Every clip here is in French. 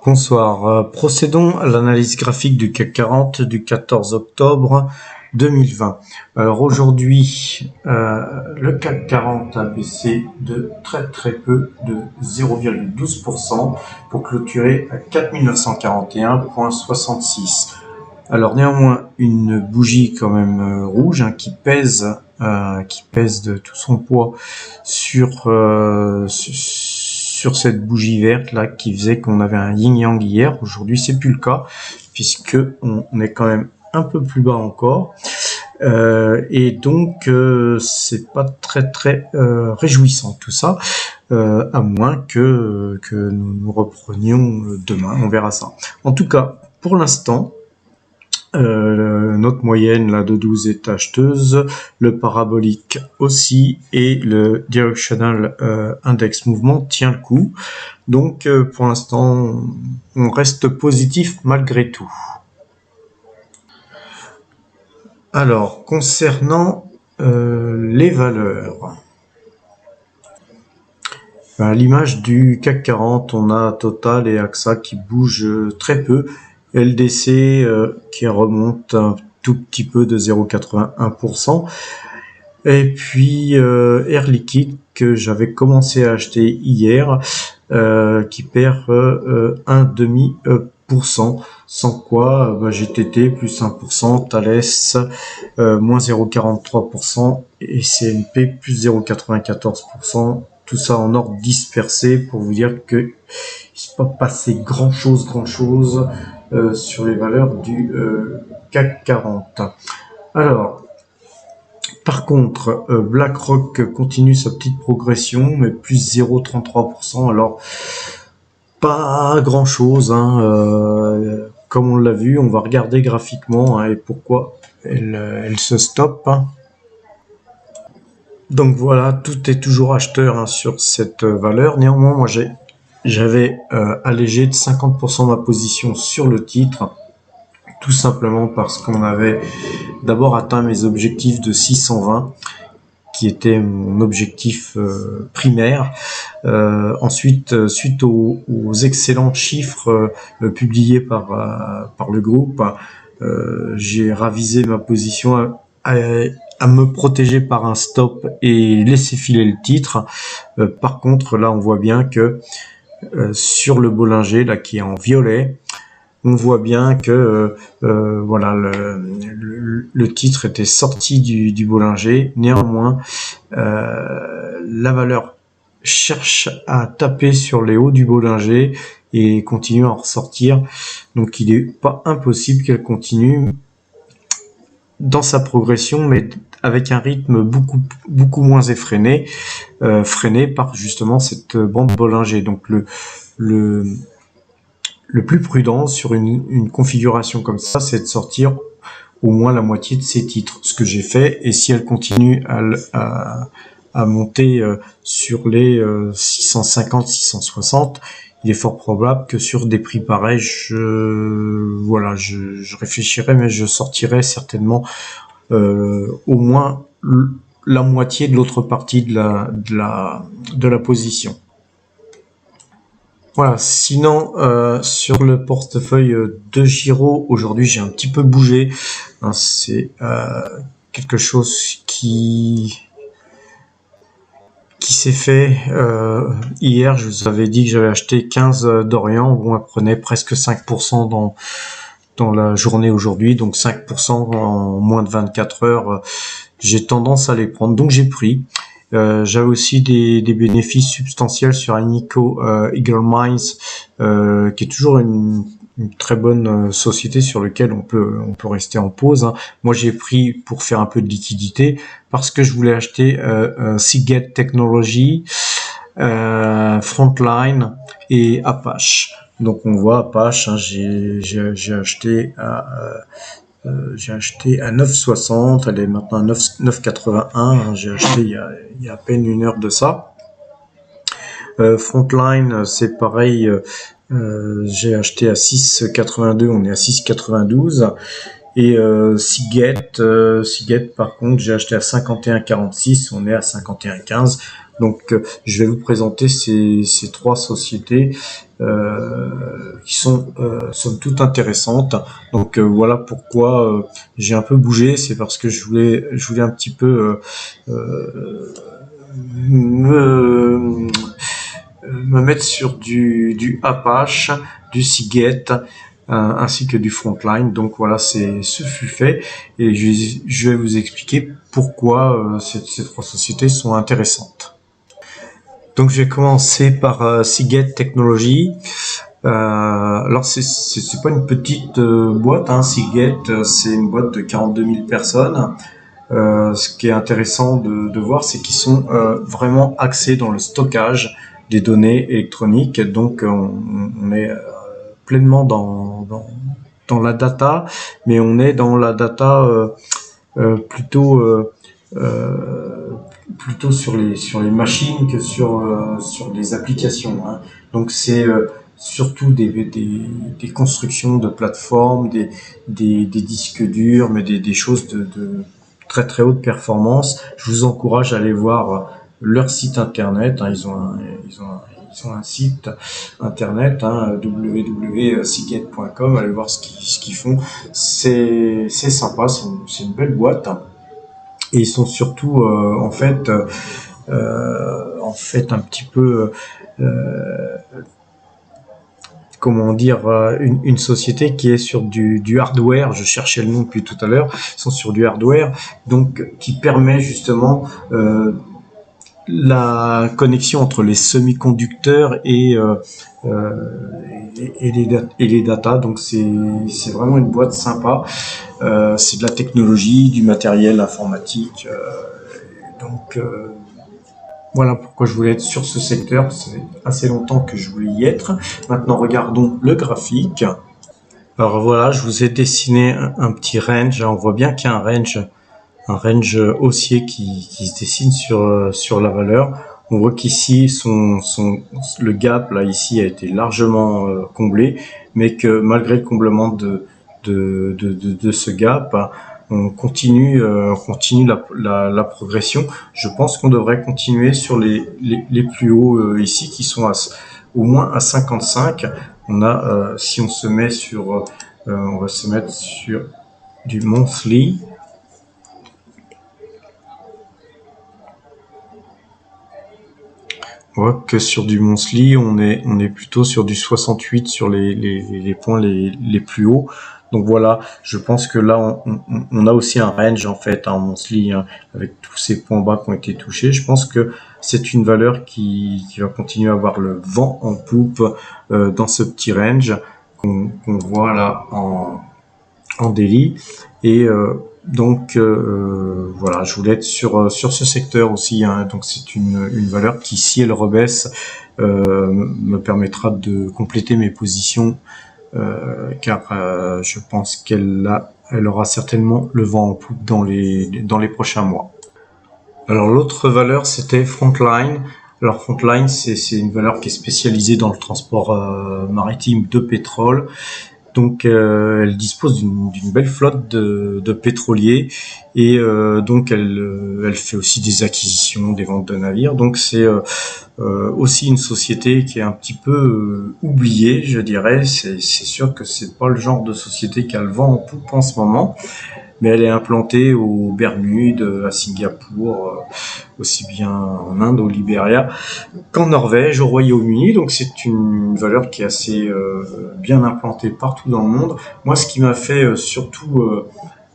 Bonsoir, procédons à l'analyse graphique du CAC 40 du 14 octobre 2020. Alors aujourd'hui, le CAC 40 a baissé de très peu, de 0,12% pour clôturer à 4941,66. Alors néanmoins, une bougie quand même rouge qui pèse de tout son poids sur cette bougie verte là qui faisait qu'on avait un yin-yang hier. Aujourd'hui, c'est plus le cas puisque on est quand même un peu plus bas encore. Et donc c'est pas très réjouissant tout ça, à moins que nous reprenions demain, on verra ça. En tout cas, pour l'instant, notre moyenne là de 12 est acheteuse, le parabolique aussi, et le directional index mouvement tient le coup. Donc pour l'instant on reste positif malgré tout. Alors concernant les valeurs, à l'image du CAC 40, on a Total et AXA qui bougent très peu. LDC qui remonte un tout petit peu de 0,81%. Et puis Air Liquide que j'avais commencé à acheter hier, qui perd 1,5%. Sans quoi GTT plus 1%, Thales moins 0,43% et CNP plus 0,94%. Tout ça en ordre dispersé pour vous dire que il ne s'est pas passé grand chose sur les valeurs du CAC 40. Alors, par contre, BlackRock continue sa petite progression, mais plus 0,33%. Alors, pas grand chose, comme on l'a vu, on va regarder graphiquement et pourquoi elle se stoppe. Donc voilà, tout est toujours acheteur sur cette valeur. Néanmoins, moi j'avais allégé de 50% ma position sur le titre, tout simplement parce qu'on avait d'abord atteint mes objectifs de 620, qui était mon objectif primaire. Ensuite, suite aux excellents chiffres publiés par le groupe, j'ai ravisé ma position à me protéger par un stop et laisser filer le titre. Par contre, là, on voit bien que sur le Bollinger, là, qui est en violet, on voit bien que voilà, le titre était sorti du Bollinger. Néanmoins, la valeur cherche à taper sur les hauts du Bollinger et continue à en ressortir. Donc, il n'est pas impossible qu'elle continue dans sa progression, mais avec un rythme beaucoup moins effréné, freiné par justement cette bande Bollinger. Donc le plus prudent sur une configuration comme ça, c'est de sortir au moins la moitié de ses titres, ce que j'ai fait. Et si elle continue à monter sur les 650, 660, il est fort probable que sur des prix pareils, je réfléchirai, mais je sortirai certainement au moins la moitié de l'autre partie de la position. Voilà, sinon sur le portefeuille de Giro, aujourd'hui j'ai un petit peu bougé. C'est quelque chose qui s'est fait hier. Je vous avais dit que j'avais acheté 15 d'Orient. Bon, elle prenait presque 5% dans la journée aujourd'hui, donc 5% en moins de 24 heures. J'ai tendance à les prendre, donc j'ai pris. J'avais aussi des bénéfices substantiels sur Inico Eagle Mines, qui est toujours une très bonne société sur laquelle on peut rester en pause. Moi, j'ai pris pour faire un peu de liquidité parce que je voulais acheter Seagate Technology, Frontline et Apache. Donc on voit Apache, j'ai acheté à 9,60, elle est maintenant à 9,81, j'ai acheté il y a à peine une heure de ça. Frontline, c'est pareil, j'ai acheté à 6,82, on est à 6,92. Et Seagate par contre, j'ai acheté à 51,46, on est à 51,15. Donc je vais vous présenter ces trois sociétés qui sont somme toute intéressantes. Donc voilà pourquoi j'ai un peu bougé, c'est parce que je voulais un petit peu me mettre sur du Apache, du Seagate, ainsi que du Frontline. Donc voilà, ce fut fait, et je vais vous expliquer pourquoi ces trois sociétés sont intéressantes. Donc je vais commencer par Seagate Technology. Alors c'est pas une petite boîte, hein. Seagate, c'est une boîte de 42 000 personnes. Ce qui est intéressant de voir, c'est qu'ils sont vraiment axés dans le stockage des données électroniques. Donc on est pleinement dans la data, mais on est dans la data plutôt plutôt sur les machines que sur les applications, hein. Donc c'est surtout des constructions de plateformes, des disques durs, mais des choses de très très haute performance. Je vous encourage à aller voir leur site internet, hein. Ils ont un site internet, hein, www.seagate.com. Allez voir ce qu'ils font. C'est sympa, c'est une belle boîte. Et ils sont surtout en fait un petit peu comment dire, une société qui est sur du hardware. Je cherchais le nom depuis tout à l'heure. Ils sont sur du hardware, donc qui permet justement la connexion entre les semi-conducteurs et les data. Donc c'est vraiment une boîte sympa. C'est de la technologie, du matériel informatique. Donc voilà pourquoi je voulais être sur ce secteur. C'est assez longtemps que je voulais y être. Maintenant, regardons le graphique. Alors voilà, je vous ai dessiné un petit range. On voit bien qu'il y a un range haussier qui se dessine sur la valeur. On voit qu'ici le gap là ici a été largement comblé, mais que malgré le comblement de ce gap, on continue la progression. Je pense qu'on devrait continuer sur les plus hauts ici, qui sont au moins à 55. On a si on se met sur on va se mettre sur du monthly. On voit que sur du monthly, on est plutôt sur du 68 sur les points les plus hauts. Donc voilà, je pense que là, on a aussi un range en fait, en monthly, hein, avec tous ces points bas qui ont été touchés. Je pense que c'est une valeur qui va continuer à avoir le vent en poupe dans ce petit range qu'on voit là en daily. Et donc voilà, je voulais être sur ce secteur aussi, hein. Donc c'est une valeur qui, si elle rebaisse, me permettra de compléter mes positions, car je pense qu'elle aura certainement le vent en poupe dans les prochains mois. Alors l'autre valeur, c'était Frontline. Alors Frontline, c'est une valeur qui est spécialisée dans le transport maritime de pétrole. Donc elle dispose d'une belle flotte de pétroliers, et donc elle fait aussi des acquisitions, des ventes de navires. Donc c'est aussi une société qui est un petit peu oubliée, je dirais. C'est sûr que c'est pas le genre de société qui a le vent en poupe en ce moment, mais elle est implantée aux Bermudes, à Singapour, aussi bien en Inde, au Libéria, qu'en Norvège, au Royaume-Uni. Donc c'est une valeur qui est assez bien implantée partout dans le monde. Moi, ce qui m'a fait surtout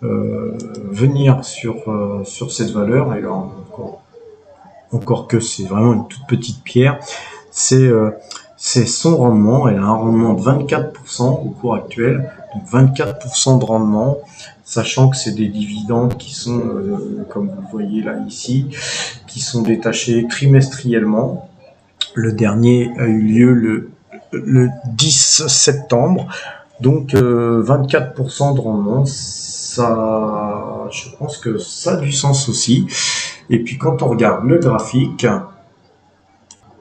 venir sur cette valeur, et là encore que c'est vraiment une toute petite pierre, c'est son rendement. Elle a un rendement de 24% au cours actuel, donc 24% de rendement, sachant que c'est des dividendes qui sont, comme vous le voyez là ici, qui sont détachés trimestriellement. Le dernier a eu lieu le 10 septembre, donc 24% de rendement, ça, je pense que ça a du sens aussi. Et puis quand on regarde le graphique,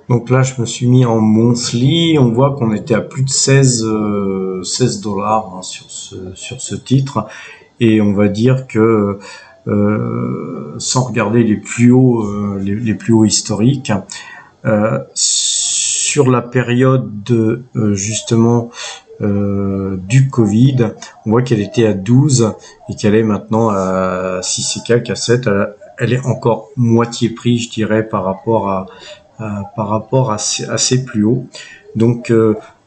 donc là je me suis mis en monthly, on voit qu'on était à plus de 16 $, hein, sur ce titre, et on va dire que sans regarder les plus hauts, les plus hauts historiques. Sur la période de, justement du Covid, on voit qu'elle était à 12 et qu'elle est maintenant à 6 et quelques, à 7. Elle est encore moitié prix, je dirais, par rapport à ses plus hauts. Donc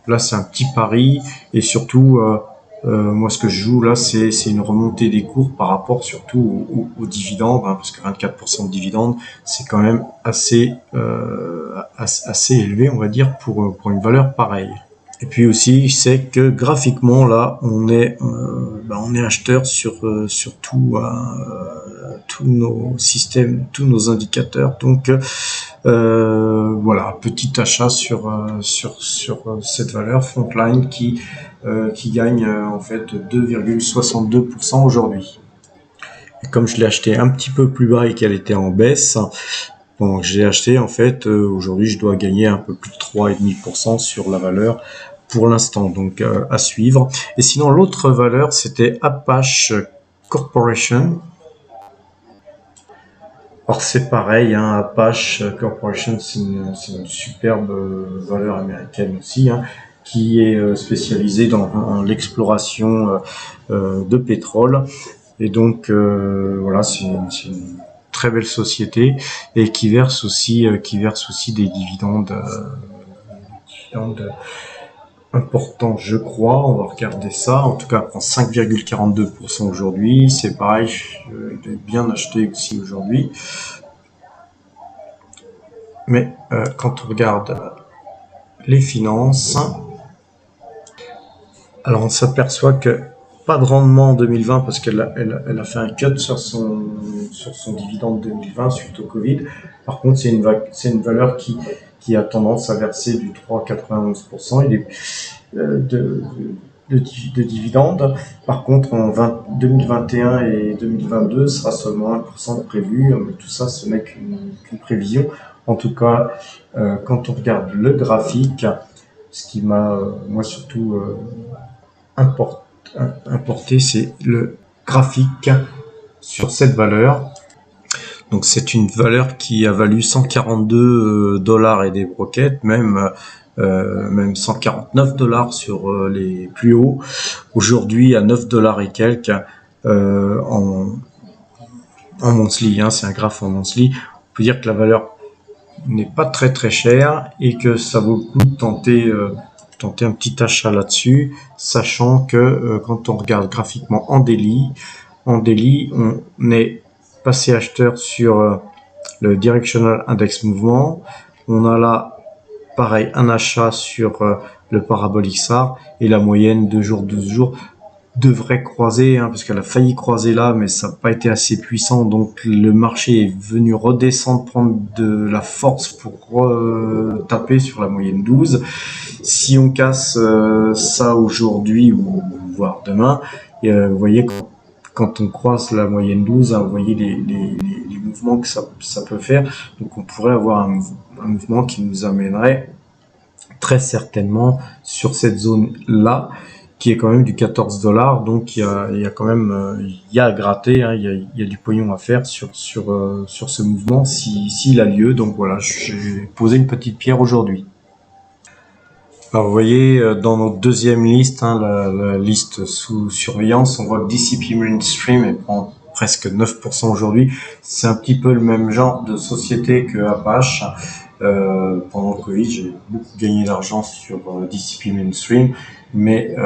là, c'est un petit pari, et surtout, moi, ce que je joue là, c'est une remontée des cours par rapport surtout aux dividendes, hein, parce que 24% de dividendes, c'est quand même assez élevé, on va dire, pour une valeur pareille. Et puis aussi, c'est que graphiquement, là, on est acheteur sur tous nos systèmes, tous nos indicateurs. Donc voilà, petit achat sur cette valeur Frontline qui gagne en fait 2,62% aujourd'hui. Et comme je l'ai acheté un petit peu plus bas et qu'elle était en baisse, bon, j'ai acheté en fait aujourd'hui, je dois gagner un peu plus de 3,5% sur la valeur pour l'instant, donc à suivre. Et sinon, l'autre valeur, c'était Apache Corporation. Or, c'est pareil, hein, Apache Corporation, c'est une superbe valeur américaine aussi, hein, qui est spécialisée dans l'exploration de pétrole. Et donc, voilà, c'est une très belle société, et qui verse aussi des dividendes important, je crois. On va regarder ça. En tout cas, elle prend 5,42% aujourd'hui. C'est pareil, je l'ai bien acheté aussi aujourd'hui. Mais quand on regarde les finances, alors on s'aperçoit que pas de rendement en 2020 parce qu'elle a fait un cut sur son dividende 2020 suite au Covid. Par contre, c'est une valeur qui a tendance à verser du 3,91% de dividendes. Par contre, en 2021 et 2022, ce sera seulement 1% de prévu. Mais tout ça, ce n'est qu'une prévision. En tout cas, quand on regarde le graphique, ce qui m'a moi surtout importé, c'est le graphique sur cette valeur. Donc c'est une valeur qui a valu 142 $ et des broquettes, même 149 $ sur les plus hauts. Aujourd'hui à 9 $ et quelques en monthly, hein, c'est un graphe en monthly. On peut dire que la valeur n'est pas très très chère et que ça vaut le coup de tenter un petit achat là-dessus, sachant que quand on regarde graphiquement en daily, on est passé acheteur sur le Directional Index Mouvement. On a là, pareil, un achat sur le Parabolic SAR, et la moyenne 2 jours, 12 jours devrait croiser, hein, parce qu'elle a failli croiser là, mais ça n'a pas été assez puissant, donc le marché est venu redescendre, prendre de la force pour taper sur la moyenne 12. Si on casse ça aujourd'hui ou voire demain, vous voyez, quand on croise la moyenne 12, hein, vous voyez les mouvements que ça peut faire. Donc on pourrait avoir un mouvement qui nous amènerait très certainement sur cette zone-là, qui est quand même du 14 $. Donc il y a quand même il y a à gratter, hein, il y a du pognon à faire sur ce mouvement s'il a lieu. Donc voilà, j'ai posé une petite pierre aujourd'hui. Alors vous voyez, dans notre deuxième liste, hein, la liste sous surveillance, on voit que DCP Mainstream, elle prend presque 9% aujourd'hui. C'est un petit peu le même genre de société que Apache. Pendant le Covid, j'ai beaucoup gagné d'argent sur DCP Mainstream, mais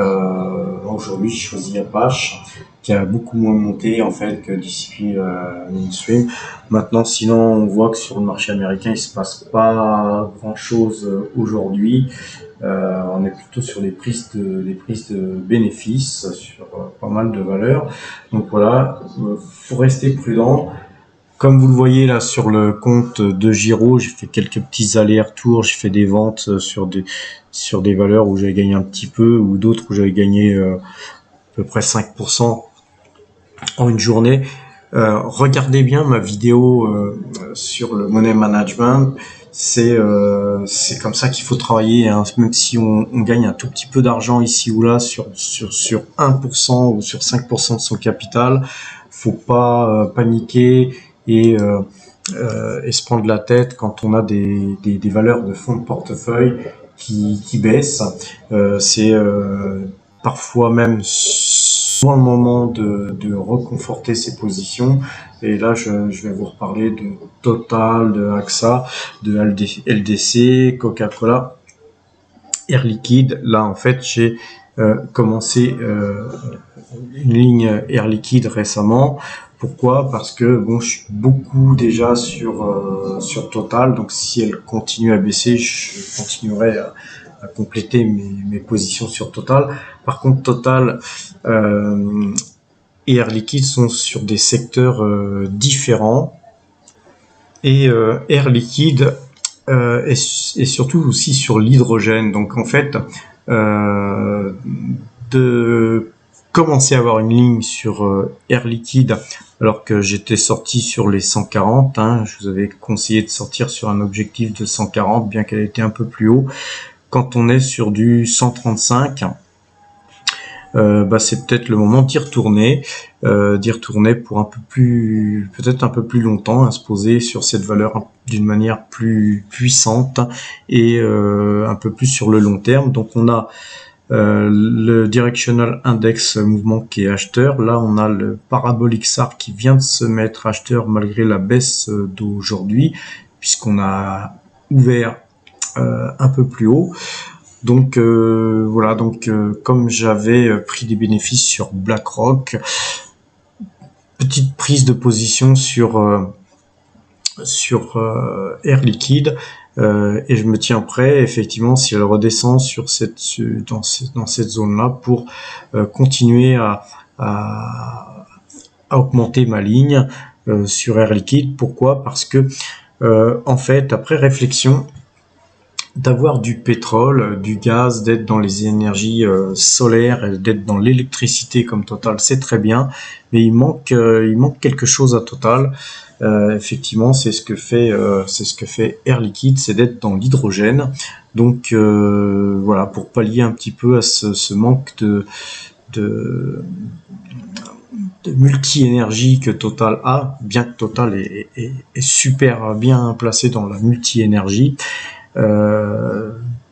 aujourd'hui, j'ai choisi Apache, qui a beaucoup moins monté en fait que DCP Mainstream. Maintenant, sinon, on voit que sur le marché américain, il se passe pas grand-chose aujourd'hui. On est plutôt sur des prises de bénéfices sur pas mal de valeurs. Donc voilà, faut rester prudent. Comme vous le voyez là sur le compte de Giro, j'ai fait quelques petits allers-retours, j'ai fait des ventes sur des valeurs où j'avais gagné un petit peu, ou d'autres où j'avais gagné à peu près 5% en une journée. Regardez bien ma vidéo sur le money management. C'est comme ça qu'il faut travailler, hein. Même si on gagne un tout petit peu d'argent ici ou là sur 1% ou sur 5% de son capital, faut pas paniquer et se prendre la tête quand on a des valeurs de fonds de portefeuille qui baissent. C'est parfois même soit le moment de reconforter ses positions. Et là, je vais vous reparler de Total, de AXA, de LDC, Coca-Cola, Air Liquide. Là, en fait, j'ai commencé une ligne Air Liquide récemment. Pourquoi? Parce que bon, je suis beaucoup déjà sur Total, donc si elle continue à baisser, je continuerai à compléter mes positions sur Total. Par contre, Total et Air Liquide sont sur des secteurs différents. Et Air Liquide est surtout aussi sur l'hydrogène. Donc en fait, de commencer à avoir une ligne sur Air Liquide alors que j'étais sorti sur les 140, je vous avais conseillé de sortir sur un objectif de 140 bien qu'elle était un peu plus haut. Quand on est sur du 135, c'est peut-être le moment d'y retourner pour peut-être un peu plus longtemps, à se poser sur cette valeur d'une manière plus puissante et un peu plus sur le long terme. Donc on a le Directional Index mouvement qui est acheteur. Là, on a le Parabolic SAR qui vient de se mettre acheteur malgré la baisse d'aujourd'hui, puisqu'on a ouvert un peu plus haut. Donc voilà, comme j'avais pris des bénéfices sur BlackRock, petite prise de position sur Air Liquide. Et je me tiens prêt, effectivement, si elle redescend dans cette zone-là, pour continuer à augmenter ma ligne sur Air Liquide. Pourquoi? Parce que en fait, après réflexion, d'avoir du pétrole, du gaz, d'être dans les énergies solaires, d'être dans l'électricité comme Total, c'est très bien, mais il manque quelque chose à Total. Effectivement, c'est ce que fait Air Liquide, c'est d'être dans l'hydrogène. Donc voilà, pour pallier un petit peu à ce manque de multi-énergie que Total a, bien que Total est super bien placé dans la multi-énergie.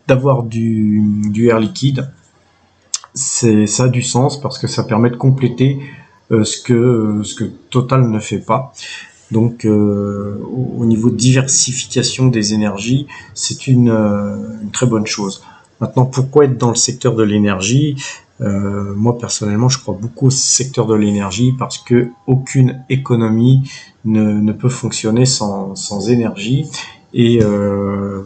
D'avoir du Air Liquide, ça a du sens parce que ça permet de compléter ce que Total ne fait pas. Donc au niveau de diversification des énergies, c'est une très bonne chose. Maintenant, pourquoi être dans le secteur de l'énergie? Moi personnellement, je crois beaucoup au secteur de l'énergie parce que aucune économie ne peut fonctionner sans énergie. Et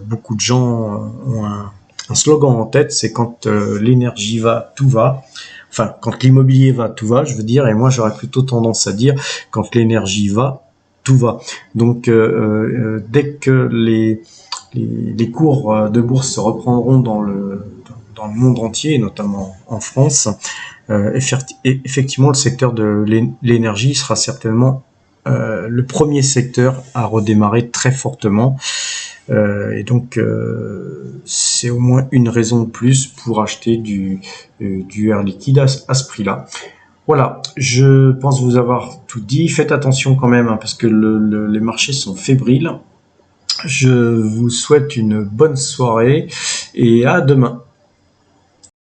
beaucoup de gens ont un slogan en tête, c'est quand l'énergie va, tout va. Enfin, quand l'immobilier va, tout va, je veux dire. Et moi, j'aurais plutôt tendance à dire quand l'énergie va, tout va. Donc, dès que les cours de bourse se reprendront dans le monde entier, notamment en France, effectivement, le secteur de l'énergie sera certainement le premier secteur à redémarrer très fortement. Et donc, c'est au moins une raison de plus pour acheter du Air Liquide à ce prix-là. Voilà, je pense vous avoir tout dit. Faites attention quand même, parce que les marchés sont fébriles. Je vous souhaite une bonne soirée et à demain.